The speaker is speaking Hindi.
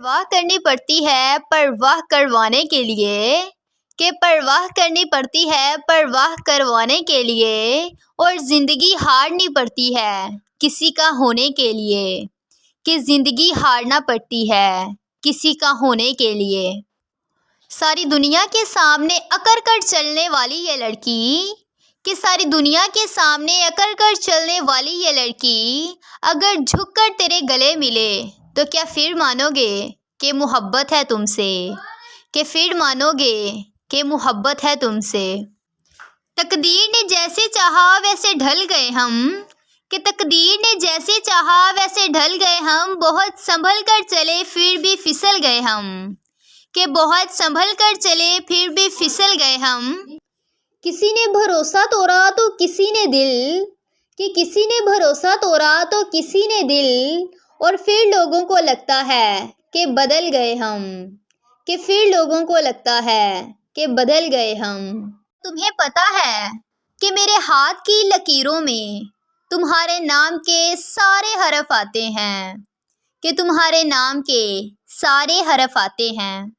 परवाह करनी पड़ती है परवाह करवाने के लिए, कि परवाह करनी पड़ती है परवाह करवाने के लिए, और ज़िंदगी हारनी पड़ती है किसी का होने के लिए, कि ज़िंदगी हारना पड़ती है किसी का होने के लिए। सारी दुनिया के सामने अकड़ कर चलने वाली ये लड़की, कि सारी दुनिया के सामने अकड़ कर चलने वाली ये लड़की, अगर झुक कर तेरे गले मिले तो क्या फिर मानोगे कि मोहब्बत है तुमसे, कि फिर मानोगे कि मोहब्बत है तुमसे। तकदीर ने जैसे चाहा वैसे ढल गए हम, कि तकदीर ने जैसे चाहा वैसे ढल गए हम, बहुत संभल कर चले फिर भी फिसल गए हम, कि बहुत संभल कर चले फिर भी फिसल गए हम। किसी ने भरोसा तोड़ा तो किसी ने दिल, कि किसी ने भरोसा तोड़ा तो किसी ने दिल, और फिर लोगों को लगता है कि बदल गए हम, कि फिर लोगों को लगता है कि बदल गए हम। तुम्हें पता है कि मेरे हाथ की लकीरों में तुम्हारे नाम के सारे हरफ आते हैं, कि तुम्हारे नाम के सारे हरफ आते हैं।